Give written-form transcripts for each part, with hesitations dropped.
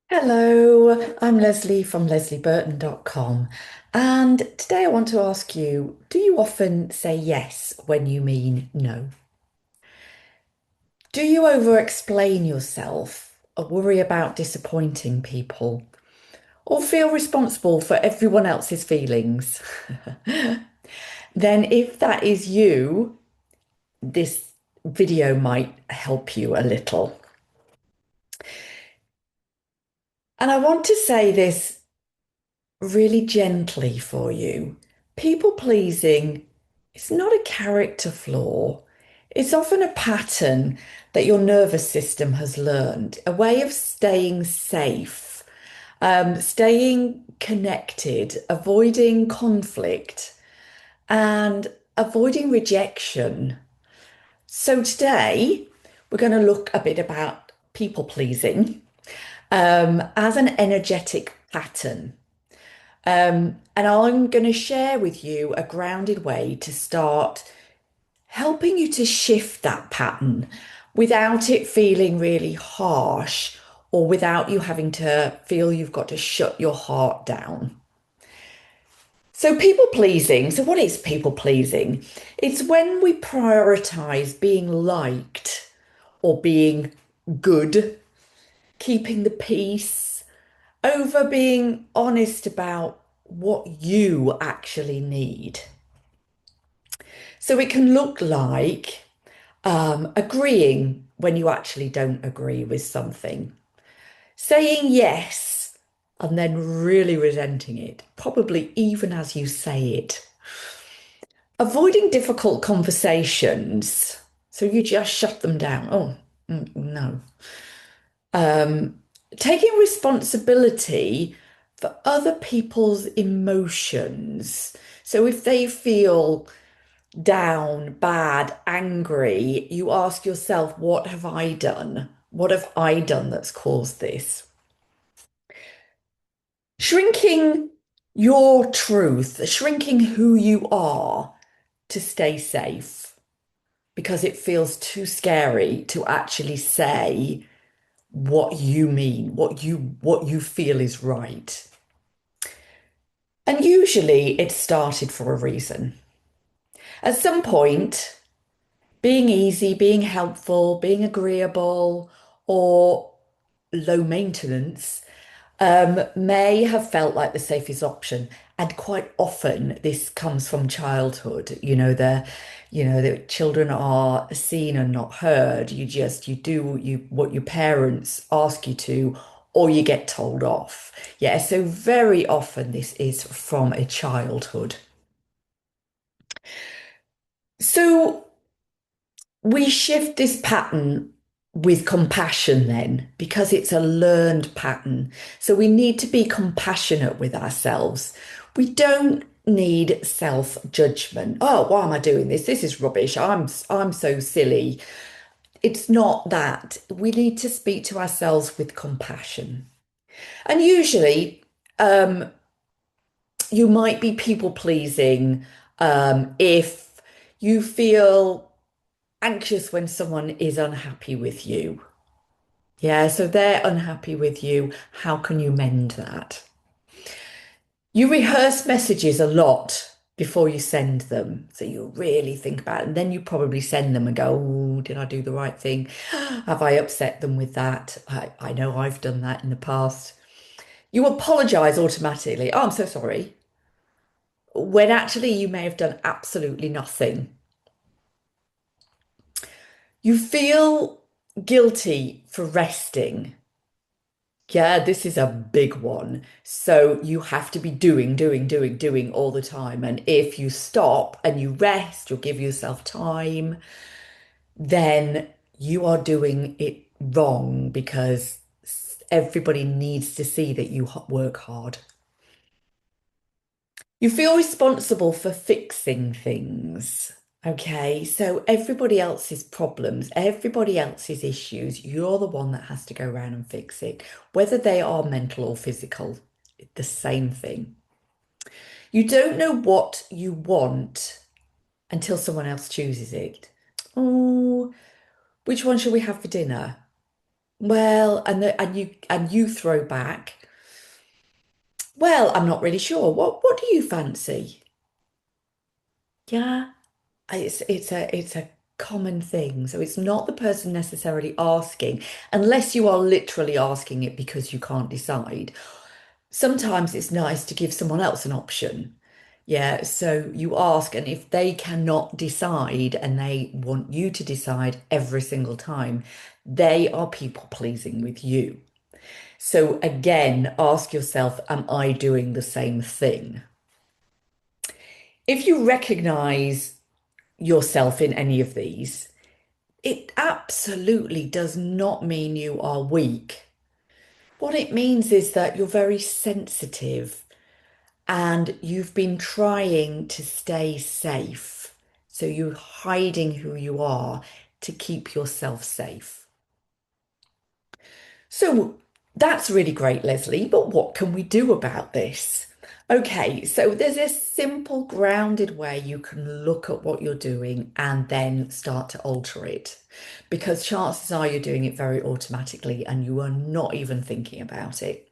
Hello, I'm Leslie from leslieburton.com. And today I want to ask you, do you often say yes when you mean no? Do you over-explain yourself or worry about disappointing people or feel responsible for everyone else's feelings? Then if that is you, this video might help you a little. And I want to say this really gently for you. People pleasing is not a character flaw. It's often a pattern that your nervous system has learned, a way of staying safe, staying connected, avoiding conflict, and avoiding rejection. So today, we're going to look a bit about people pleasing as an energetic pattern. And I'm going to share with you a grounded way to start helping you to shift that pattern without it feeling really harsh or without you having to feel you've got to shut your heart down. So, people pleasing. So, what is people pleasing? It's when we prioritize being liked or being good, keeping the peace over being honest about what you actually need. So it can look like agreeing when you actually don't agree with something, saying yes and then really resenting it, probably even as you say it, avoiding difficult conversations. So you just shut them down. Oh, no. Um, Taking responsibility for other people's emotions. So if they feel down, bad, angry, you ask yourself, what have I done? What have I done that's caused this? Shrinking your truth, shrinking who you are to stay safe because it feels too scary to actually say what you mean, what you feel is right. And usually it started for a reason. At some point, being easy, being helpful, being agreeable, or low maintenance may have felt like the safest option. And quite often this comes from childhood. The children are seen and not heard. You do what your parents ask you to, or you get told off. Yeah, so very often this is from a childhood. So we shift this pattern with compassion then, because it's a learned pattern. So we need to be compassionate with ourselves. We don't need self-judgment. Oh, why am I doing this? This is rubbish. I'm so silly. It's not that. We need to speak to ourselves with compassion. And usually, um, you might be people pleasing if you feel anxious when someone is unhappy with you. Yeah, so they're unhappy with you. How can you mend that? You rehearse messages a lot before you send them. So you really think about it. And then you probably send them and go, oh, did I do the right thing? Have I upset them with that? I know I've done that in the past. You apologize automatically. Oh, I'm so sorry. When actually you may have done absolutely nothing. You feel guilty for resting. Yeah, this is a big one. So you have to be doing all the time. And if you stop and you rest, you'll give yourself time, then you are doing it wrong because everybody needs to see that you work hard. You feel responsible for fixing things. Okay, so everybody else's problems, everybody else's issues, you're the one that has to go around and fix it, whether they are mental or physical, the same thing. You don't know what you want until someone else chooses it. Oh, which one shall we have for dinner? Well, and you throw back, well, I'm not really sure. What do you fancy? Yeah. It's a common thing. So it's not the person necessarily asking, unless you are literally asking it because you can't decide. Sometimes it's nice to give someone else an option. Yeah, so you ask, and if they cannot decide and they want you to decide every single time, they are people pleasing with you. So again, ask yourself, am I doing the same thing? If you recognize yourself in any of these, it absolutely does not mean you are weak. What it means is that you're very sensitive and you've been trying to stay safe. So you're hiding who you are to keep yourself safe. So that's really great, Leslie, but what can we do about this? Okay, so there's a simple, grounded way you can look at what you're doing and then start to alter it. Because chances are you're doing it very automatically and you are not even thinking about it.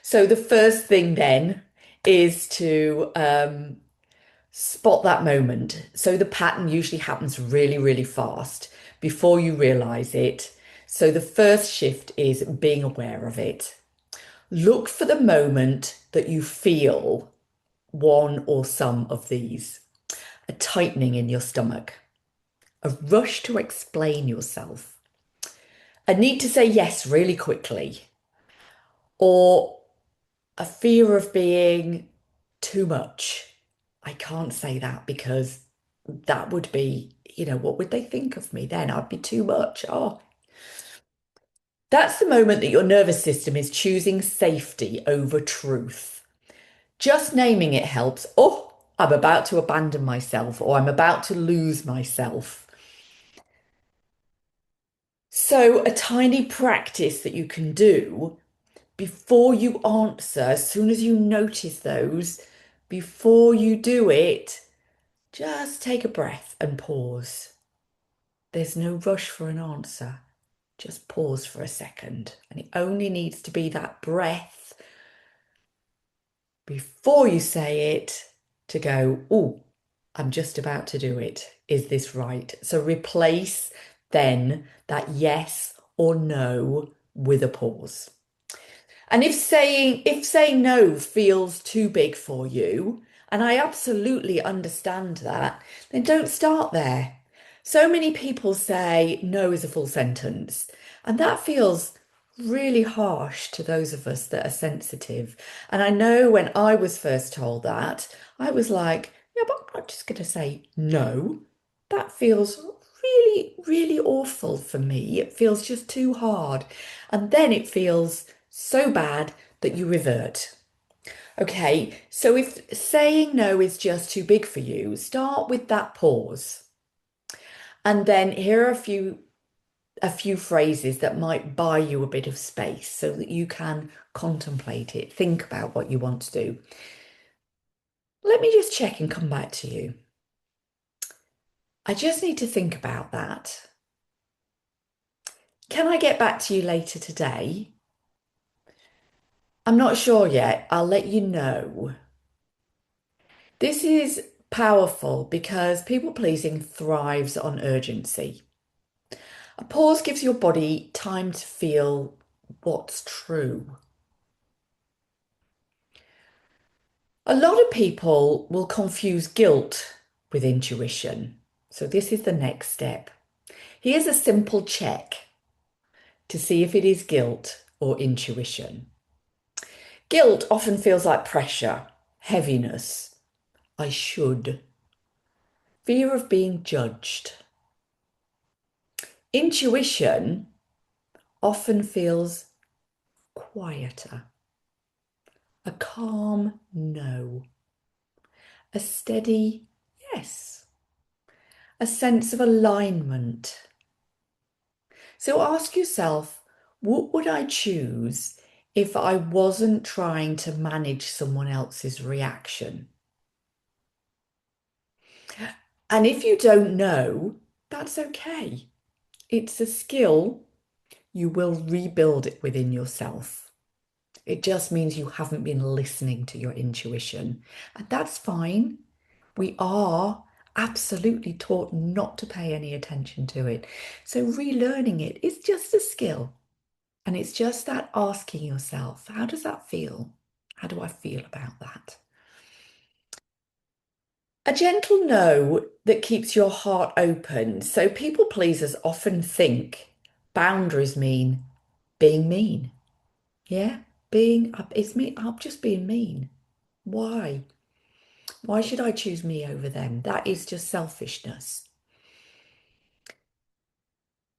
So the first thing then is to spot that moment. So the pattern usually happens really, really fast before you realize it. So the first shift is being aware of it. Look for the moment that you feel one or some of these. A tightening in your stomach, a rush to explain yourself, a need to say yes really quickly, or a fear of being too much. I can't say that because that would be, what would they think of me then? I'd be too much. Oh, that's the moment that your nervous system is choosing safety over truth. Just naming it helps. Oh, I'm about to abandon myself or I'm about to lose myself. So, a tiny practice that you can do before you answer, as soon as you notice those, before you do it, just take a breath and pause. There's no rush for an answer. Just pause for a second. And it only needs to be that breath before you say it to go, oh, I'm just about to do it. Is this right? So replace then that yes or no with a pause. And if saying no feels too big for you, and I absolutely understand that, then don't start there. So many people say no is a full sentence, and that feels really harsh to those of us that are sensitive. And I know when I was first told that, I was like, yeah, but I'm not just going to say no. That feels really, really awful for me. It feels just too hard. And then it feels so bad that you revert. Okay, so if saying no is just too big for you, start with that pause. And then here are a few phrases that might buy you a bit of space so that you can contemplate it, think about what you want to do. Let me just check and come back to you. I just need to think about that. Can I get back to you later today? I'm not sure yet. I'll let you know. This is powerful because people pleasing thrives on urgency. A pause gives your body time to feel what's true. A lot of people will confuse guilt with intuition. So, this is the next step. Here's a simple check to see if it is guilt or intuition. Guilt often feels like pressure, heaviness. I should. Fear of being judged. Intuition often feels quieter, a calm no, a steady yes, a sense of alignment. So ask yourself, what would I choose if I wasn't trying to manage someone else's reaction? And if you don't know, that's okay. It's a skill you will rebuild it within yourself. It just means you haven't been listening to your intuition. And that's fine. We are absolutely taught not to pay any attention to it. So relearning it is just a skill. And it's just that asking yourself, how does that feel? How do I feel about that? A gentle no that keeps your heart open. So people pleasers often think boundaries mean being mean. Yeah, it's me. I'm just being mean. Why? Why should I choose me over them? That is just selfishness.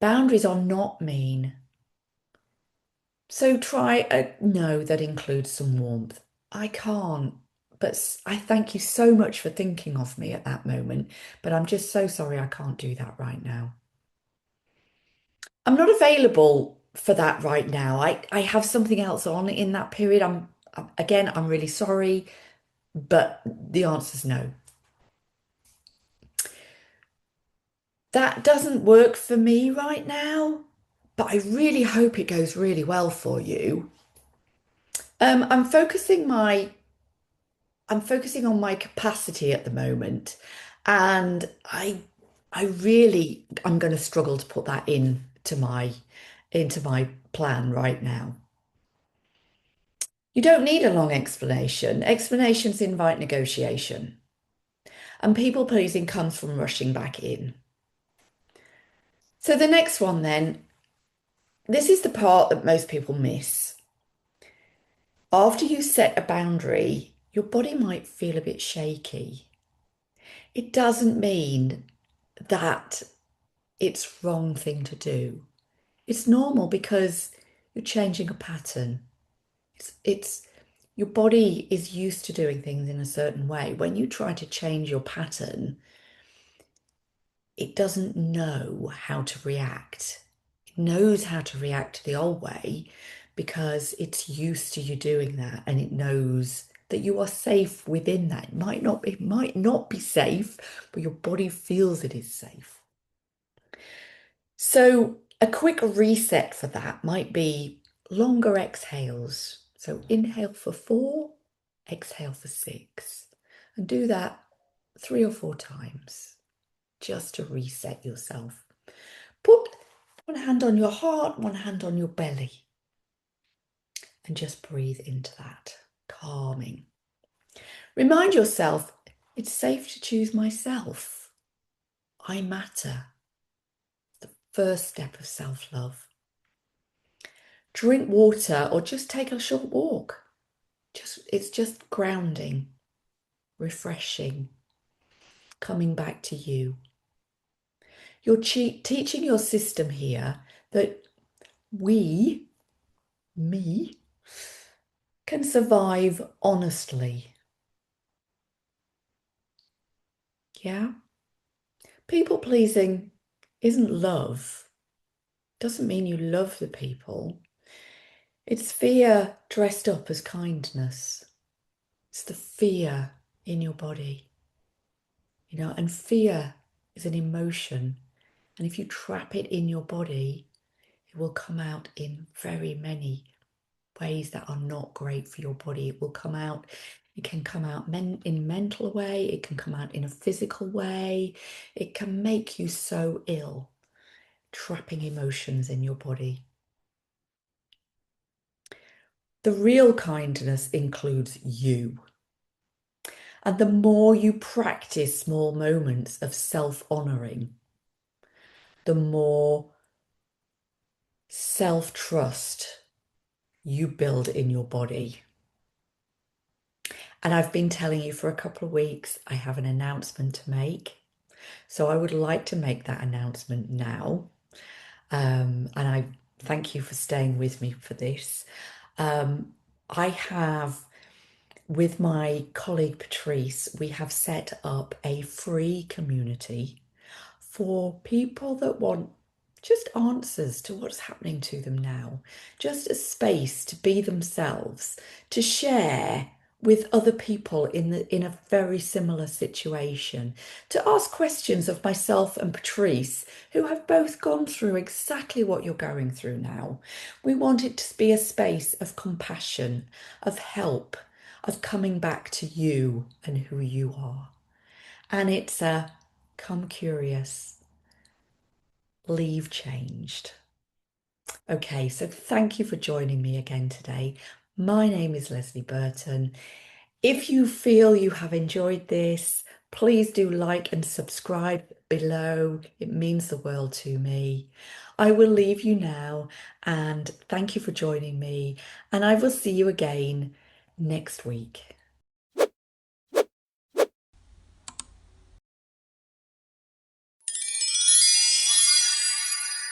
Boundaries are not mean. So try a no that includes some warmth. I can't, but I thank you so much for thinking of me at that moment. But I'm just so sorry I can't do that right now. I'm not available for that right now. I have something else on in that period. Again, I'm really sorry, but the answer's no. That doesn't work for me right now, but I really hope it goes really well for you. Um, I'm focusing my I'm focusing on my capacity at the moment, and I really I'm going to struggle to put that into my plan right now. You don't need a long explanation. Explanations invite negotiation, and people pleasing comes from rushing back in. So the next one then, this is the part that most people miss. After you set a boundary, your body might feel a bit shaky. It doesn't mean that it's wrong thing to do. It's normal because you're changing a pattern. It's your body is used to doing things in a certain way. When you try to change your pattern, it doesn't know how to react. It knows how to react to the old way because it's used to you doing that, and it knows that you are safe within that. It might not be safe, but your body feels it is safe. So a quick reset for that might be longer exhales. So inhale for 4, exhale for 6, and do that 3 or 4 times just to reset yourself. Put one hand on your heart, one hand on your belly, and just breathe into that, calming. Remind yourself it's safe to choose myself. I matter. The first step of self-love. Drink water or just take a short walk. It's just grounding, refreshing, coming back to you. You're teaching your system here that me, can survive honestly. Yeah? People pleasing isn't love. Doesn't mean you love the people. It's fear dressed up as kindness. It's the fear in your body, and fear is an emotion. And if you trap it in your body, it will come out in very many ways that are not great for your body. It can come out in a mental way, it can come out in a physical way. It can make you so ill, trapping emotions in your body. The real kindness includes you. And the more you practice small moments of self-honoring, the more self-trust you build in your body. And I've been telling you for a couple of weeks, I have an announcement to make. So I would like to make that announcement now. And I thank you for staying with me for this. I have, with my colleague Patrice, we have set up a free community for people that want just answers to what's happening to them now, just a space to be themselves, to share with other people in a very similar situation, to ask questions of myself and Patrice, who have both gone through exactly what you're going through now. We want it to be a space of compassion, of help, of coming back to you and who you are. And it's a come curious, leave changed. Okay, so thank you for joining me again today. My name is Leslie Burton. If you feel you have enjoyed this, please do like and subscribe below. It means the world to me. I will leave you now and thank you for joining me, and I will see you again next week.